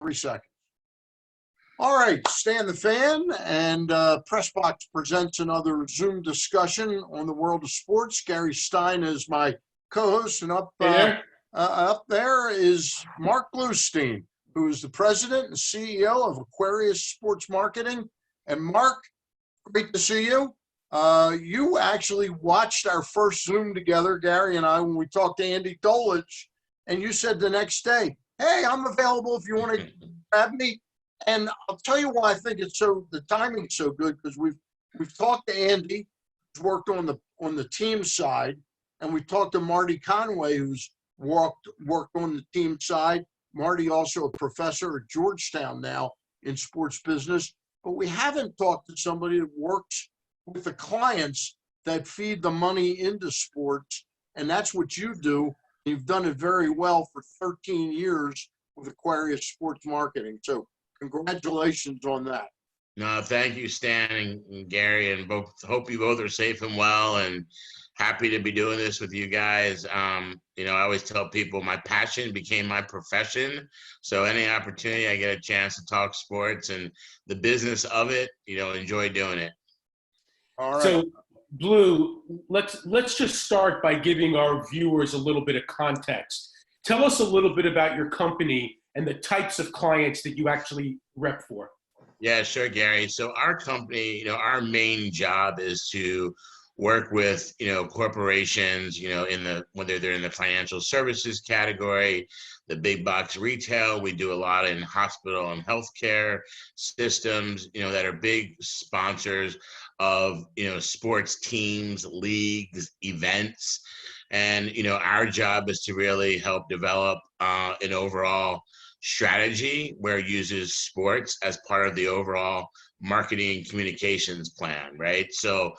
3 seconds. All right, Stan the Fan and Pressbox presents another Zoom discussion on the world of sports. Gary Stein is my co-host, and up there is Marc Bluestein, who is the president and CEO of Aquarius Sports Marketing. And Marc, great to see you. You actually watched our first Zoom together, Gary and I, when we talked to Andy Dolich, and you said the next day, hey, I'm available if you want to grab me. And I'll tell you why I think the timing's so good, because we've talked to Andy, who's worked on the team side, and we talked to Marty Conway, who's worked on the team side. Marty also a professor at Georgetown now in sports business, but we haven't talked to somebody that works with the clients that feed the money into sports, and that's what you do. You've done it very well for 13 years with Aquarius Sports Marketing. So congratulations on that. No, thank you, Stan and Gary, and hope you both are safe and well, and happy to be doing this with you guys. I always tell people my passion became my profession. So any opportunity I get a chance to talk sports and the business of it, enjoy doing it. All right. So, Blue, let's just start by giving our viewers a little bit of context. Tell us a little bit about your company and the types of clients that you actually rep for. Yeah, sure, Gary. So our company, our main job is to work with, corporations, whether they're in the financial services category, the big box retail. We do a lot in hospital and healthcare systems, that are big sponsors of, sports teams, leagues, events. And, our job is to really help develop an overall strategy where it uses sports as part of the overall marketing and communications plan, right? So,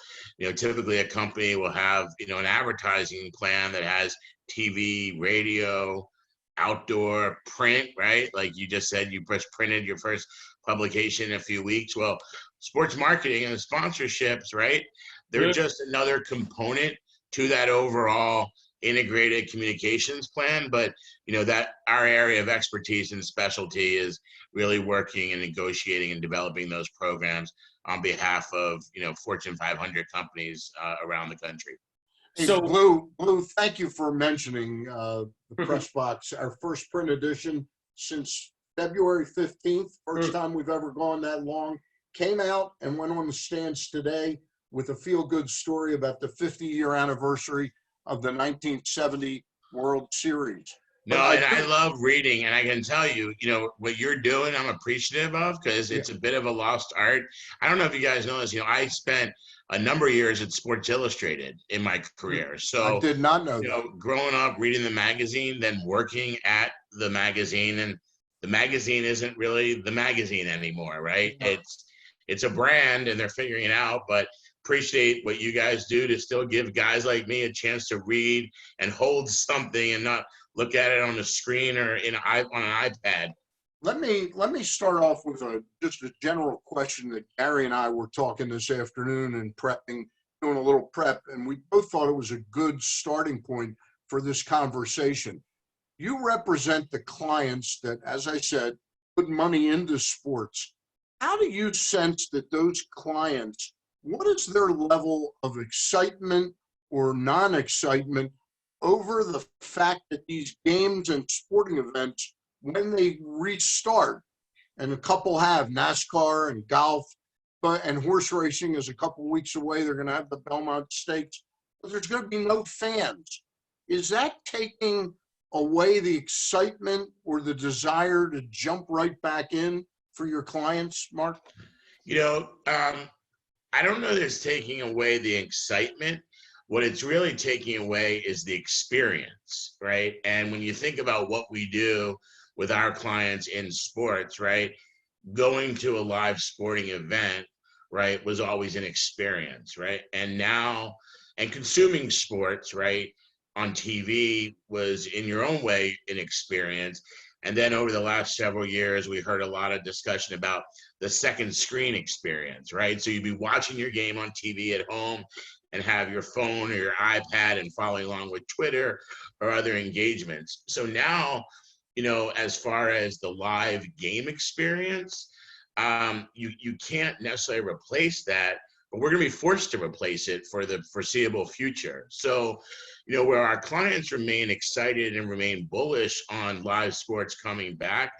typically a company will have, an advertising plan that has TV, radio, outdoor, print, right? Like you just said, you just printed your first publication in a few weeks. Well, sports marketing and sponsorships, right? They're just another component to that overall integrated communications plan. But, that our area of expertise and specialty is really working and negotiating and developing those programs on behalf of, Fortune 500 companies around the country. Hey, so Blue, thank you for mentioning the press box. Our first print edition since February 15th, first time we've ever gone that long, came out and went on the stands today with a feel-good story about the 50-year anniversary of the 1970 World Series. No, and I love reading, and I can tell you, what you're doing, I'm appreciative of, because it's a bit of a lost art. I don't know if you guys know this, I spent a number of years at Sports Illustrated in my career. So I did not know that. Growing up, reading the magazine, then working at the magazine, and the magazine isn't really the magazine anymore, right? No. It's a brand, and they're figuring it out, but appreciate what you guys do to still give guys like me a chance to read and hold something and not look at it on the screen or on an iPad. Let me start off with just a general question that Gary and I were talking this afternoon and doing a little prep, and we both thought it was a good starting point for this conversation. You represent the clients that, as I said, put money into sports. How do you sense that those clients, what is their level of excitement or non-excitement over the fact that these games and sporting events, when they restart, and a couple have NASCAR and golf, and horse racing is a couple weeks away, they're going to have the Belmont Stakes, but there's going to be no fans. Is that taking away the excitement or the desire to jump right back in for your clients, Marc? I don't know that it's taking away the excitement. What it's really taking away is the experience, right? And when you think about what we do with our clients in sports, right, going to a live sporting event, right, was always an experience, right? And now, and consuming sports, right, on TV was in your own way an experience. And then over the last several years, we heard a lot of discussion about the second screen experience, right? So you'd be watching your game on TV at home and have your phone or your iPad and following along with Twitter or other engagements. So now, as far as the live game experience, you can't necessarily replace that, but we're going to be forced to replace it for the foreseeable future. So, where our clients remain excited and remain bullish on live sports coming back,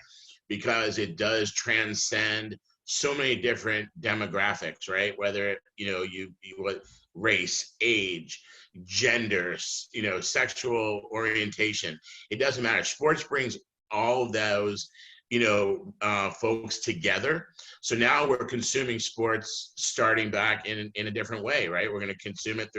because it does transcend so many different demographics, right? Whether, you race, age, gender, sexual orientation, it doesn't matter. Sports brings all of those, folks together. So now we're consuming sports starting back in a different way, right? We're going to consume it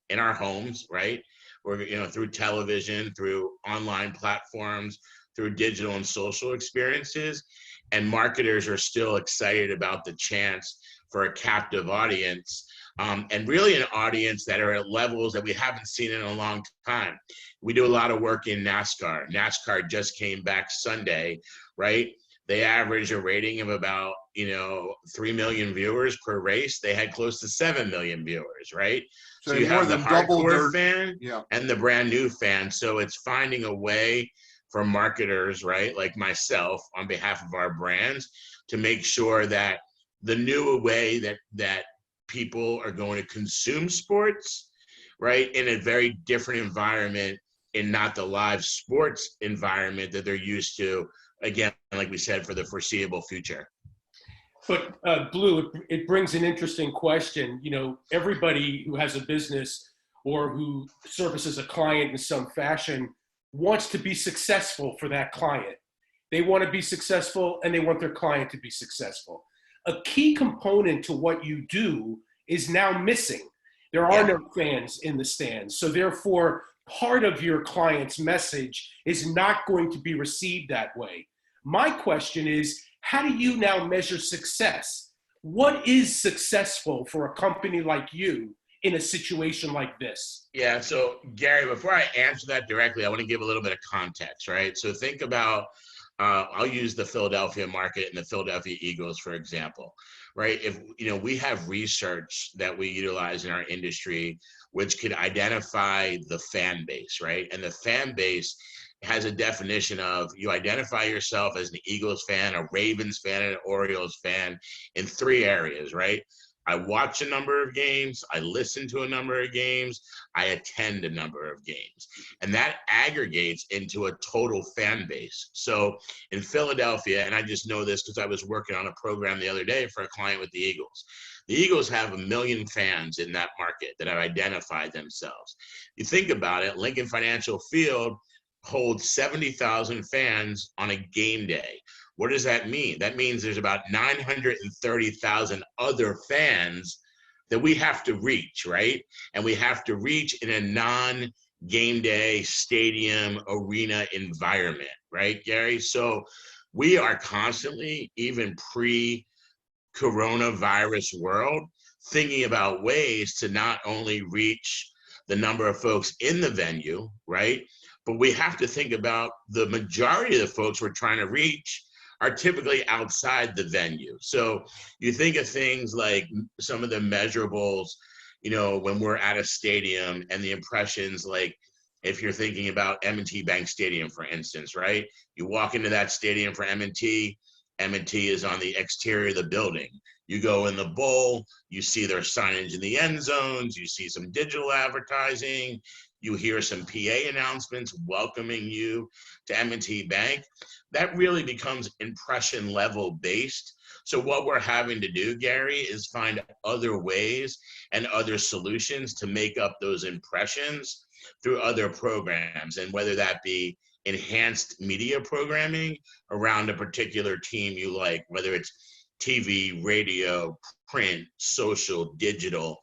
in our homes, right? We're, through television, through online platforms, through digital and social experiences. And marketers are still excited about the chance for a captive audience, and really an audience that are at levels that we haven't seen in a long time. We do a lot of work in NASCAR. NASCAR just came back Sunday, right? They average a rating of about, 3 million viewers per race. They had close to 7 million viewers, right? So you have the hardcore fan and the brand new fan. So it's finding a way for marketers, right, like myself, on behalf of our brands, to make sure that the new way that people are going to consume sports, right, in a very different environment, and not the live sports environment that they're used to, again, like we said, for the foreseeable future. But Blue, it brings an interesting question. Everybody who has a business or who services a client in some fashion wants to be successful for that client. They want to be successful, and they want their client to be successful. A key component to what you do is now missing. There are no fans in the stands. So therefore, part of your client's message is not going to be received that way. My question is, how do you now measure success? What is successful for a company like you in a situation like this? Yeah, so Gary, before I answer that directly, I want to give a little bit of context, right? So think about, I'll use the Philadelphia market and the Philadelphia Eagles, for example, right? If, we have research that we utilize in our industry, which could identify the fan base, right? And the fan base has a definition of, you identify yourself as an Eagles fan, a Ravens fan, and an Orioles fan in 3 areas, right? I watch a number of games, I listen to a number of games, I attend a number of games. And that aggregates into a total fan base. So in Philadelphia, and I just know this because I was working on a program the other day for a client with the Eagles. The Eagles have 1 million fans in that market that have identified themselves. You think about it, Lincoln Financial Field holds 70,000 fans on a game day. What does that mean? That means there's about 930,000 other fans that we have to reach, right? And we have to reach in a non-game day stadium arena environment, right, Gary? So we are constantly, even pre-coronavirus world, thinking about ways to not only reach the number of folks in the venue, right? But we have to think about the majority of the folks we're trying to reach are typically outside the venue. So you think of things like some of the measurables, when we're at a stadium, and the impressions, like if you're thinking about M&T Bank Stadium, for instance, right? You walk into that stadium for M&T is on the exterior of the building. You go in the bowl, you see their signage in the end zones, you see some digital advertising, you hear some PA announcements welcoming you to M&T Bank. That really becomes impression level based. So what we're having to do, Gary, is find other ways and other solutions to make up those impressions through other programs, and whether that be enhanced media programming around a particular team you like, whether it's TV, radio, print, social, digital,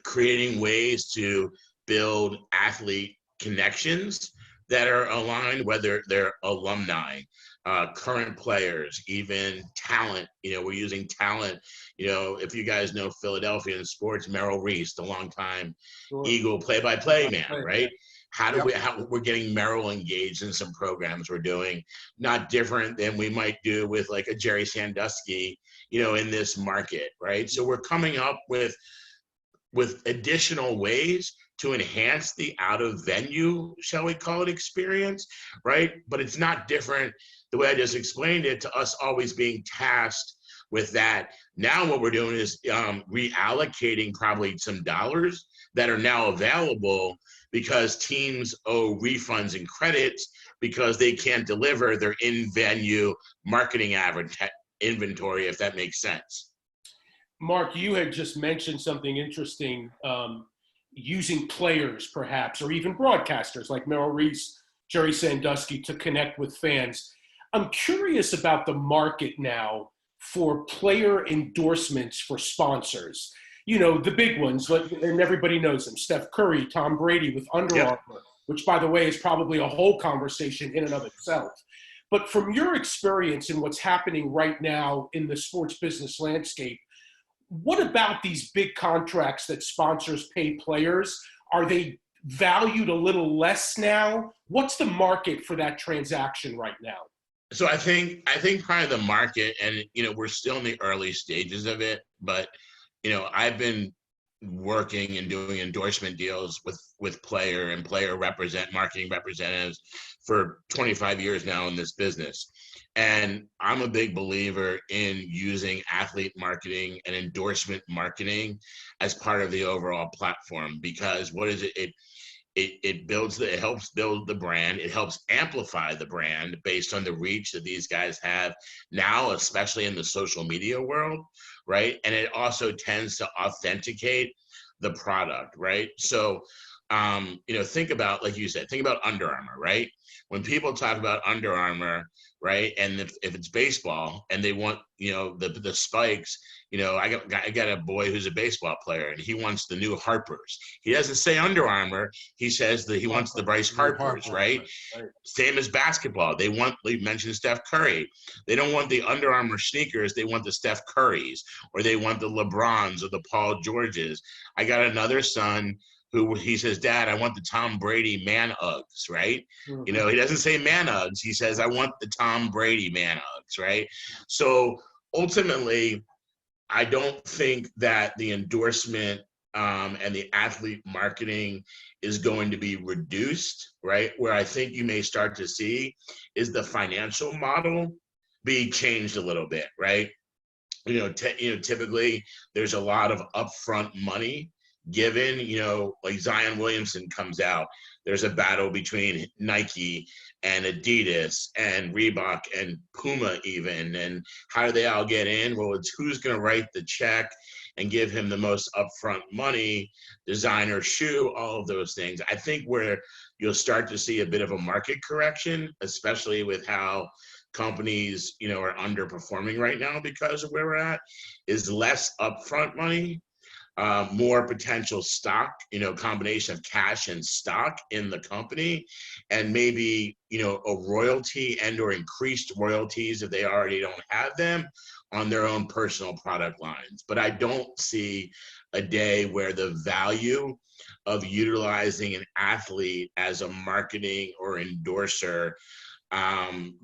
creating ways to build athlete connections that are aligned, whether they're alumni, current players, even talent. We're using talent. If you guys know Philadelphia in sports, Merrill Reese, the longtime Eagle play-by-play man, right? How we're getting Merrill engaged in some programs we're doing, not different than we might do with like a Jerry Sandusky, in this market, right? So we're coming up with additional ways to enhance the out of venue, shall we call it, experience, right? But it's not different the way I just explained it to us always being tasked with that. Now what we're doing is reallocating probably some dollars that are now available because teams owe refunds and credits because they can't deliver their in-venue marketing inventory, if that makes sense. Mark, you had just mentioned something interesting, using players perhaps, or even broadcasters like Merrill Reese, Jerry Sandusky to connect with fans. I'm curious about the market now for player endorsements for sponsors. You know, the big ones, and everybody knows them, Steph Curry, Tom Brady with Under Armour, which, by the way, is probably a whole conversation in and of itself. But from your experience in what's happening right now in the sports business landscape, what about these big contracts that sponsors pay players? Are they valued a little less now? What's the market for that transaction right now? So I think probably the market, and we're still in the early stages of it, but I've been working and doing endorsement deals with player and marketing representatives for 25 years now in this business. And I'm a big believer in using athlete marketing and endorsement marketing as part of the overall platform, because what is it? It helps build the brand. It helps amplify the brand based on the reach that these guys have now, especially in the social media world, right? And it also tends to authenticate the product, right? So, think about, like you said, think about Under Armour, right? When people talk about Under Armour, right, and if it's baseball and they want, the spikes, I got a boy who's a baseball player and he wants the new Harpers. He doesn't say Under Armour. He says that he wants the Bryce Harpers, right? Same as basketball. They mentioned Steph Curry. They don't want the Under Armour sneakers. They want the Steph Currys, or they want the LeBrons or the Paul Georges. I got another son who he says, Dad, I want the Tom Brady man Uggs, right? Mm-hmm. He doesn't say man Uggs. He says, I want the Tom Brady man Uggs, right? So ultimately, I don't think that the endorsement and the athlete marketing is going to be reduced, right? Where I think you may start to see is the financial model be changed a little bit, right? Typically there's a lot of upfront money given, like Zion Williamson comes out. There's a battle between Nike and Adidas and Reebok and Puma even. And how do they all get in? Well, it's who's going to write the check and give him the most upfront money, designer shoe, all of those things. I think where you'll start to see a bit of a market correction, especially with how companies, are underperforming right now because of where we're at, is less upfront money, more potential stock, combination of cash and stock in the company, and maybe, a royalty and or increased royalties if they already don't have them on their own personal product lines. But I don't see a day where the value of utilizing an athlete as a marketing or endorser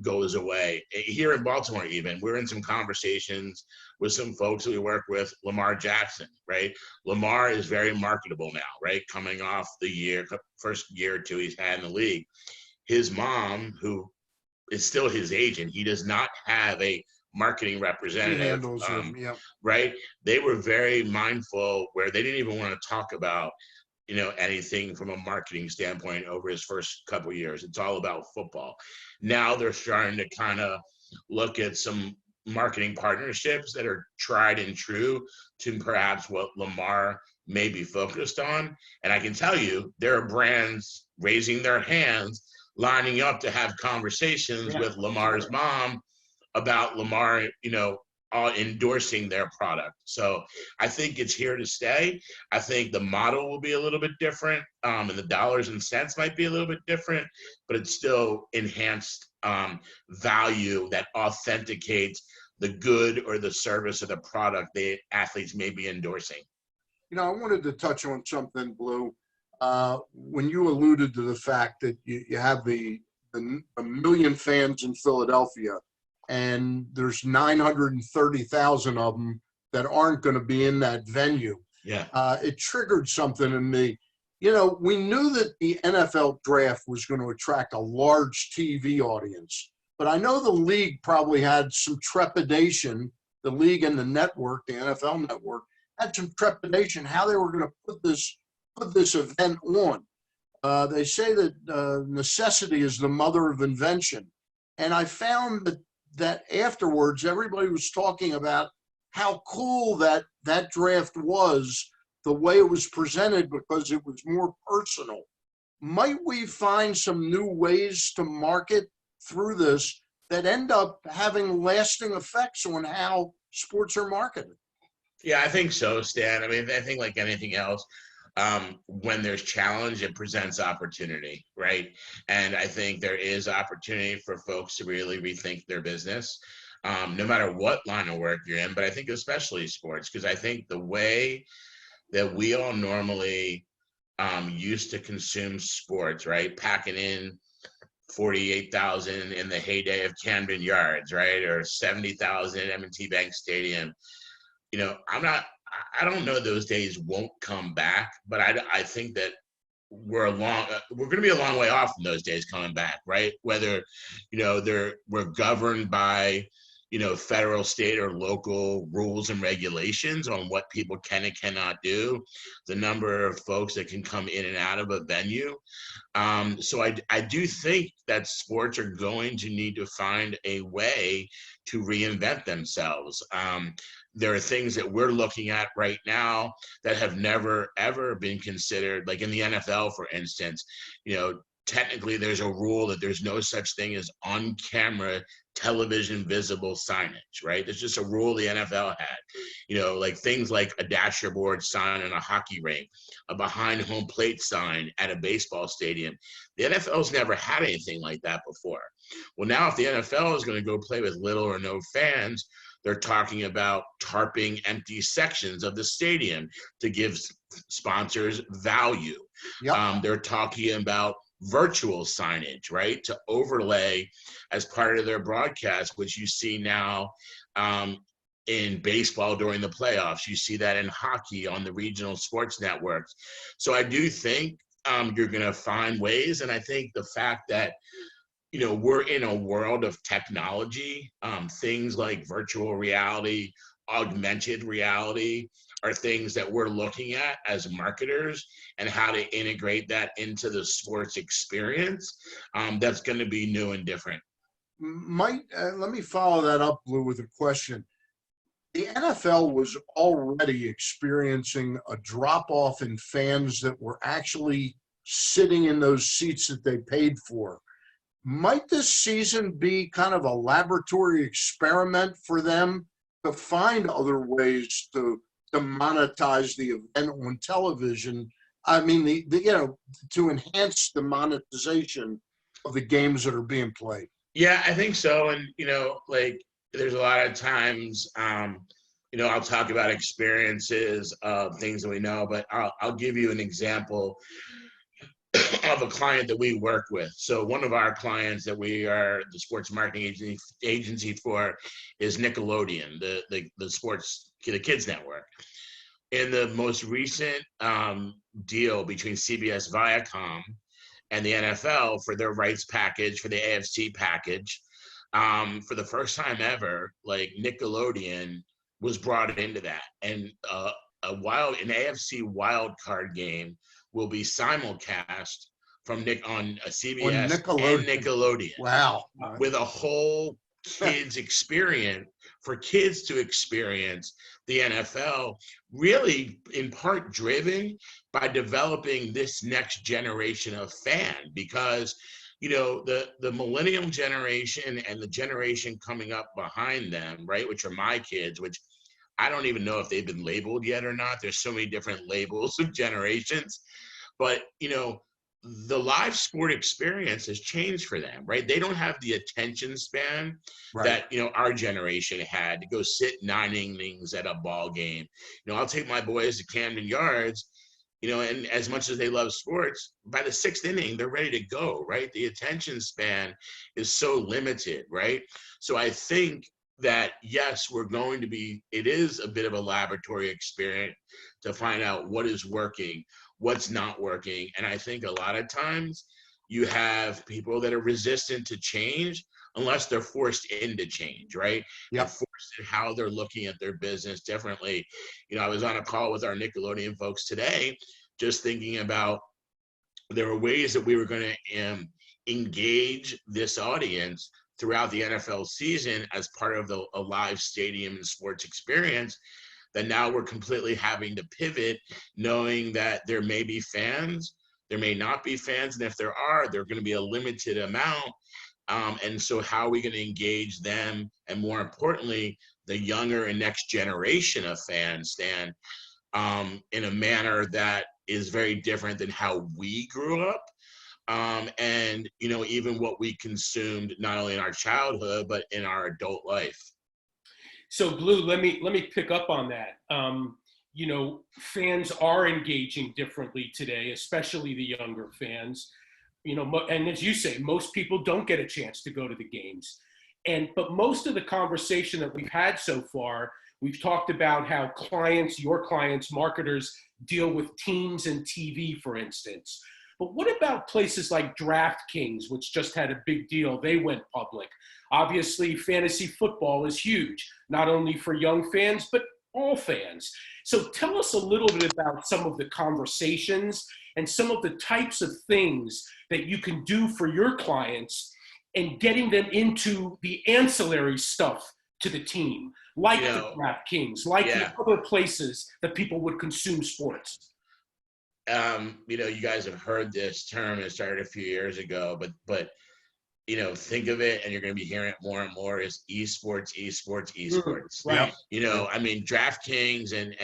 goes away. Here in Baltimore, even, we're in some conversations with some folks that we work with, Lamar Jackson, right? Lamar is very marketable now, right? Coming off the first year or two he's had in the league. His mom, who is still his agent, he does not have a marketing representative, right? They were very mindful where they didn't even want to talk about anything from a marketing standpoint over his first couple of years. It's all about football. Now they're starting to kind of look at some marketing partnerships that are tried and true to perhaps what Lamar may be focused on. And I can tell you, there are brands raising their hands, lining up to have conversations with Lamar's mom about Lamar, endorsing their product. So I think it's here to stay. I think the model will be a little bit different, and the dollars and cents might be a little bit different, but it's still enhanced value that authenticates the good or the service or the product the athletes may be endorsing. I wanted to touch on something, Blue. When you alluded to the fact that you have a million fans in Philadelphia, and there's 930,000 of them that aren't going to be in that venue. Yeah. It triggered something in me. You know, we knew that the NFL draft was going to attract a large TV audience, but I know the league probably had some trepidation. The league and the network, the NFL network, had some trepidation how they were going to put this event on. They say that necessity is the mother of invention, and I found that afterwards everybody was talking about how cool that draft was, the way it was presented, because it was more personal. Might we find some new ways to market through this that end up having lasting effects on how sports are marketed? Yeah, I think so, Stan. I mean, I think like anything else, when there's challenge, it presents opportunity, right? And I think there is opportunity for folks to really rethink their business, no matter what line of work you're in. But I think especially sports, because I think the way that we all normally used to consume sports, right? Packing in 48,000 in the heyday of Camden Yards, right? Or 70,000 at M&T Bank Stadium. You know, I don't know those days won't come back, but I think that we're going to be a long way off from those days coming back, right? Whether, you know, we're governed by, you know, federal, state, or local rules and regulations on what people can and cannot do, the number of folks that can come in and out of a venue. So I do think that sports are going to need to find a way to reinvent themselves. There are things that we're looking at right now that have never, ever been considered, like in the NFL, for instance. You know, technically there's a rule that there's no such thing as on-camera television visible signage, right? There's just a rule the NFL had. You know, like things like a dashboard sign in a hockey rink, a behind home plate sign at a baseball stadium. The NFL's never had anything like that before. Well, now if the NFL is going to go play with little or no fans, they're talking about tarping empty sections of the stadium to give sponsors value. Yep. They're talking about virtual signage, right, to overlay as part of their broadcast, which you see now in baseball during the playoffs. You see that in hockey on the regional sports networks. So I do think you're going to find ways, and I think the fact that, you know, we're in a world of technology, things like virtual reality, augmented reality are things that we're looking at as marketers, and how to integrate that into the sports experience. That's going to be new and different. Let me follow that up, Blue, with a question. The NFL was already experiencing a drop-off in fans that were actually sitting in those seats that they paid for. Might this season be kind of a laboratory experiment for them to find other ways to monetize the event on television? I mean, you know, to enhance the monetization of the games that are being played. Yeah, I think so. And, you know, like there's a lot of times, you know, I'll talk about experiences of things that we know, but I'll give you an example of a client that we work with. So one of our clients that we are the sports marketing agency for is Nickelodeon, the kids network. In the most recent deal between CBS Viacom and the NFL for their rights package, for the AFC package, for the first time ever, like Nickelodeon was brought into that. And an AFC wild card game will be simulcast from on CBS and Nickelodeon. Wow. With a whole kids experience, for kids to experience the NFL, really in part driven by developing this next generation of fan. Because, you know, the millennial generation and the generation coming up behind them, right, which are my kids, which I don't even know if they've been labeled yet or not. There's so many different labels of generations. But, you know, the live sport experience has changed for them, right? They don't have the attention span that, you know, our generation had to go sit 9 innings at a ball game. You know, I'll take my boys to Camden Yards, you know, and as much as they love sports, by the 6th inning, they're ready to go, right? The attention span is so limited, right? So I think that yes, it is a bit of a laboratory experiment to find out what is working, what's not working. And I think a lot of times you have people that are resistant to change unless they're forced into change, right? Yep. And forced in how they're looking at their business differently. I was on a call with our Nickelodeon folks today, just thinking about there were ways that we were going to engage this audience throughout the NFL season as part of a live stadium and sports experience, that now we're completely having to pivot, knowing that there may be fans, there may not be fans, and if there are, they're going to be a limited amount. And so how are we going to engage them? And more importantly, the younger and next generation of fans, Stan, in a manner that is very different than how we grew up. And, even what we consumed, not only in our childhood, but in our adult life. So Blue, let me pick up on that. Fans are engaging differently today, especially the younger fans. And as you say, most people don't get a chance to go to the games. But most of the conversation that we've had so far, we've talked about how your clients, marketers deal with teams and TV, for instance. But what about places like DraftKings, which just had a big deal? They went public. Obviously, fantasy football is huge, not only for young fans, but all fans. So tell us a little bit about some of the conversations and some of the types of things that you can do for your clients and getting them into the ancillary stuff to the team, like the DraftKings, like the other places that people would consume sports. You guys have heard this term. It started a few years ago, but think of it, and you're going to be hearing it more and more, is esports. Right. DraftKings and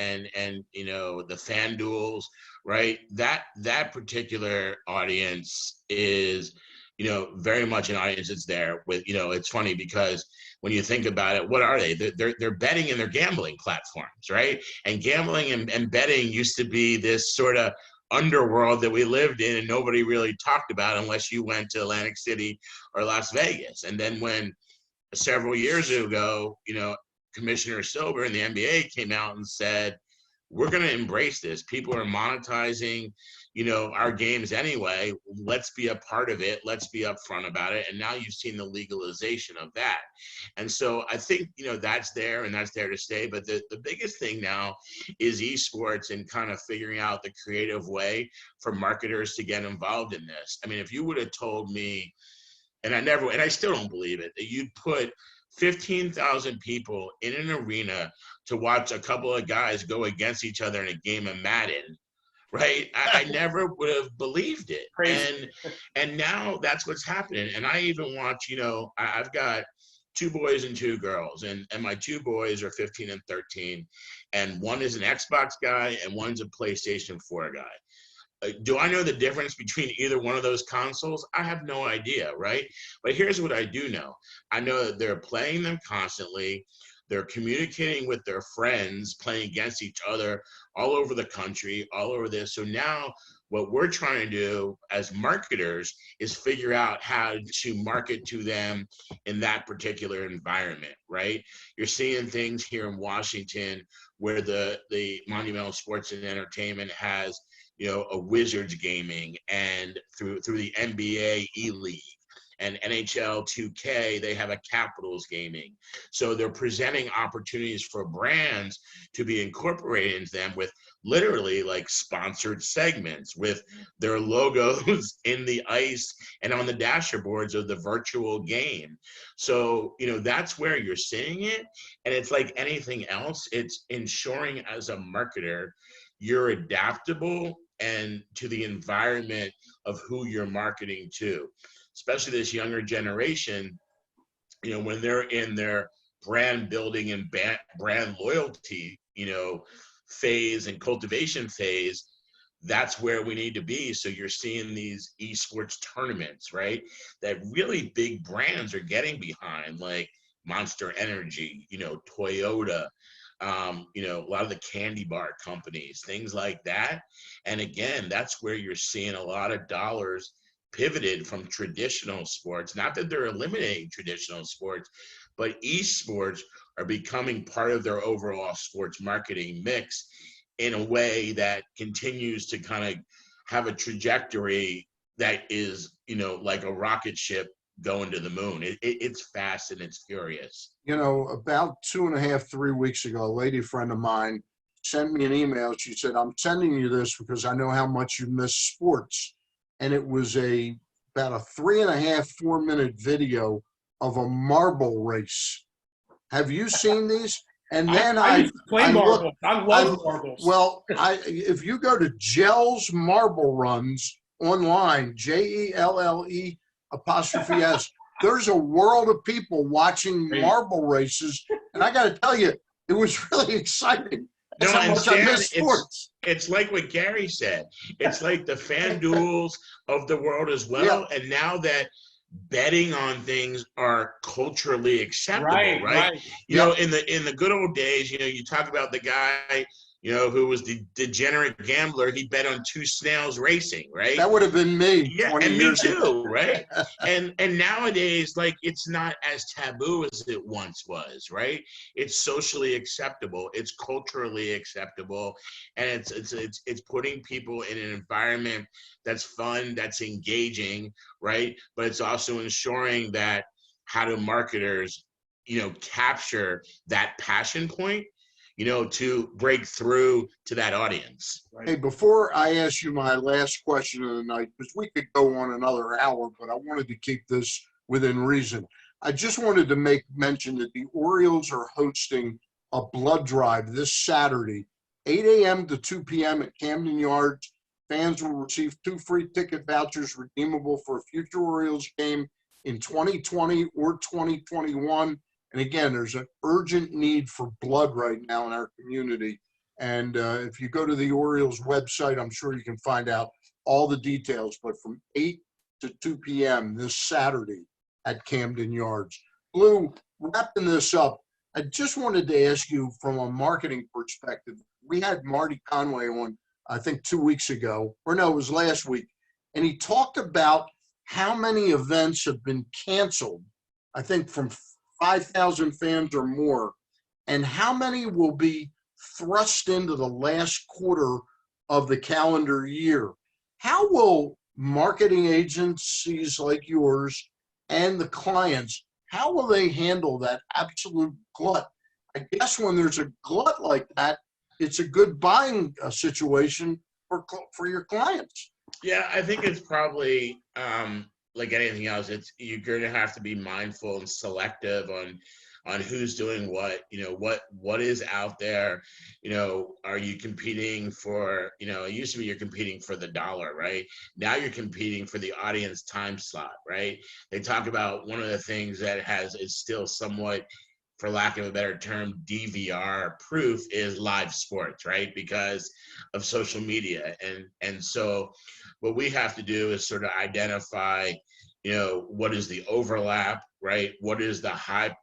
the FanDuels, right? That particular audience is, very much an audience that's there with, it's funny because when you think about it, what are they? They're betting and they're gambling platforms, right? And gambling and betting used to be this sort of underworld that we lived in and nobody really talked about unless you went to Atlantic City or Las Vegas. And then when several years ago, Commissioner Silver in the NBA came out and said, we're going to embrace this. People are monetizing, our games anyway. Let's be a part of it. Let's be upfront about it. And now you've seen the legalization of that. And so I think, that's there and that's there to stay. But the biggest thing now is esports and kind of figuring out the creative way for marketers to get involved in this. I mean, if you would have told me, and I still don't believe it, that you'd put 15,000 people in an arena to watch a couple of guys go against each other in a game of Madden, right? I never would have believed it. Crazy. And now that's what's happening. And I even watch, I've got 2 boys and 2 girls, and my 2 boys are 15 and 13, and one is an Xbox guy and one's a PlayStation 4 guy. Do I know the difference between either one of those consoles? I have no idea, right? But here's what I do know. I know that they're playing them constantly. They're communicating with their friends, playing against each other all over the country, all over this. So now what we're trying to do as marketers is figure out how to market to them in that particular environment, right? You're seeing things here in Washington where the Monumental Sports and Entertainment has a Wizards gaming, and through the NBA E-League and NHL 2K, they have a Capitals gaming. So they're presenting opportunities for brands to be incorporated into them with literally like sponsored segments with their logos in the ice and on the dashboards of the virtual game. So, that's where you're seeing it. And it's like anything else, it's ensuring as a marketer, you're adaptable and to the environment of who you're marketing to, especially this younger generation, when they're in their brand building and brand loyalty, phase and cultivation phase, that's where we need to be. So you're seeing these esports tournaments, right? That really big brands are getting behind, like Monster Energy, Toyota, a lot of the candy bar companies, things like that. And again, that's where you're seeing a lot of dollars pivoted from traditional sports. Not that they're eliminating traditional sports, but esports are becoming part of their overall sports marketing mix in a way that continues to kind of have a trajectory that is, like a rocket ship going to the moon. It's fast and it's furious. About 2.5, 3 weeks ago, a lady friend of mine sent me an email. She said, I'm sending you this because I know how much you miss sports. And it was about a 3.5, 4-minute video of a marble race. Have you seen these? And then I used to play marbles. I love marbles. Well, if you go to Gell's Marble Runs online, JELLE apostrophe S, there's a world of people watching marble races. And I got to tell you, it was really exciting. That's how much I miss sports. It's like what Gary said. It's like the fan duels of the world as well. Yeah. And now that betting on things are culturally acceptable, right? You know, in the good old days, you talk about the guy, who was the degenerate gambler. He bet on 2 snails racing, right? That would have been me. Yeah, 20 and years me too, ago. right? And nowadays, like, it's not as taboo as it once was, right? It's socially acceptable, it's culturally acceptable, and it's putting people in an environment that's fun, that's engaging, right? But it's also ensuring that how do marketers, capture that passion point, to break through to that audience. Right? Hey, before I ask you my last question of the night, because we could go on another hour, but I wanted to keep this within reason. I just wanted to make mention that the Orioles are hosting a blood drive this Saturday, 8 a.m. to 2 p.m. at Camden Yards. Fans will receive 2 free ticket vouchers redeemable for a future Orioles game in 2020 or 2021. And again, there's an urgent need for blood right now in our community. And if you go to the Orioles website, I'm sure you can find out all the details. But from 8 to 2 p.m. this Saturday at Camden Yards. Blue, wrapping this up, I just wanted to ask you from a marketing perspective. We had Marty Conway on, I think 2 weeks ago, or no, it was last week. And he talked about how many events have been canceled, I think from 5,000 fans or more, and how many will be thrust into the last quarter of the calendar year. How will marketing agencies like yours and the clients, how will they handle that absolute glut? I guess when there's a glut like that, it's a good buying situation for your clients. Yeah, I think it's probably like anything else. You're going to have to be mindful and selective on who's doing what. What is out there. Are you competing for? It used to be you're competing for the dollar, right? Now you're competing for the audience time slot, right? They talk about one of the things that is still somewhat, for lack of a better term, DVR proof is live sports, right? Because of social media. And so what we have to do is sort of identify, what is the overlap, right? What is the hype,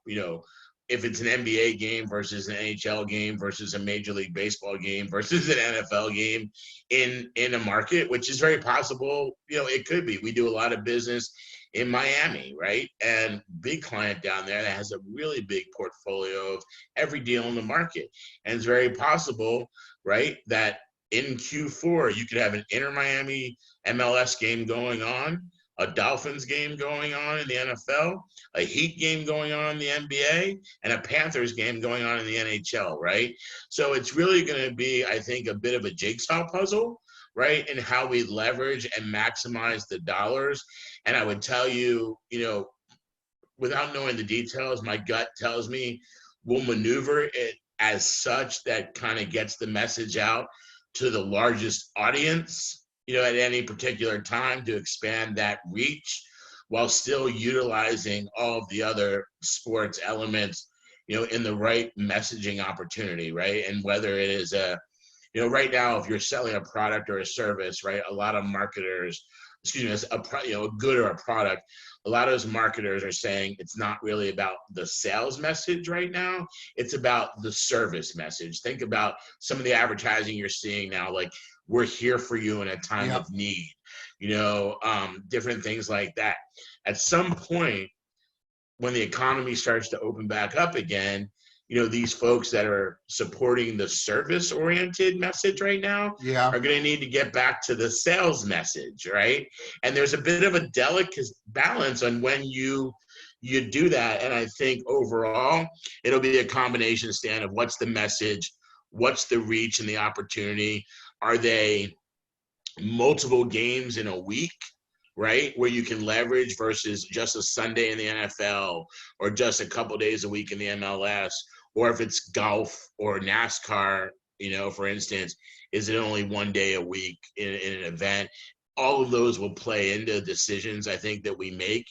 if it's an NBA game versus an NHL game versus a Major League Baseball game versus an NFL game in a market, which is very possible, it could be. We do a lot of business in Miami, right? And big client down there that has a really big portfolio of every deal in the market. And it's very possible, right, that in Q4, you could have an Inter-Miami MLS game going on, a Dolphins game going on in the NFL, a Heat game going on in the NBA, and a Panthers game going on in the NHL, right? So it's really going to be, I think, a bit of a jigsaw puzzle, right, and how we leverage and maximize the dollars. And I would tell you, without knowing the details, my gut tells me we'll maneuver it as such that kind of gets the message out to the largest audience, at any particular time, to expand that reach while still utilizing all of the other sports elements, in the right messaging opportunity, right? And whether it is right now, if you're selling a product or a service, right, a lot of marketers, a good or a product, a lot of those marketers are saying it's not really about the sales message right now. It's about the service message. Think about some of the advertising you're seeing now, like, we're here for you in a time of need, different things like that. At some point, when the economy starts to open back up again, you know, these folks that are supporting the service-oriented message right now Yeah. are going to need to get back to the sales message, right? And there's a bit of a delicate balance on when you do that. And I think overall, it'll be a combination, Stan, of what's the message, what's the reach and the opportunity. Are they multiple games in a week, right, where you can leverage versus just a Sunday in the NFL or just a couple days a week in the MLS, or if it's golf or NASCAR, you know, for instance, is it only one day a week in an event? All of those will play into decisions, I think, that we make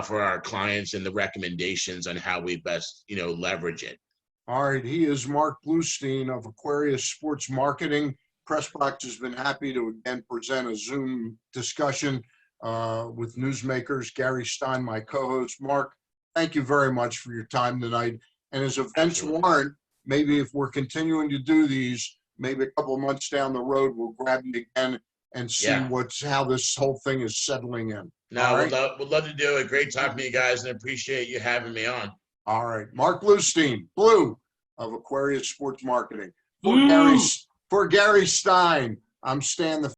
for our clients and the recommendations on how we best, you know, leverage it. All right. He is Marc Bluestein of Aquarius Sports Marketing. Pressbox has been happy to again present a Zoom discussion with newsmakers. Gary Stein, my co-host. Marc, thank you very much for your time tonight. And as events warrant, maybe if we're continuing to do these, maybe a couple of months down the road, we'll grab you again and see how this whole thing is settling in. No, we'd love to do it. Great talking to you guys, and appreciate you having me on. All right. Marc Bluestein, Blue of Aquarius Sports Marketing. Blue. For Gary Stein, I'm Stan the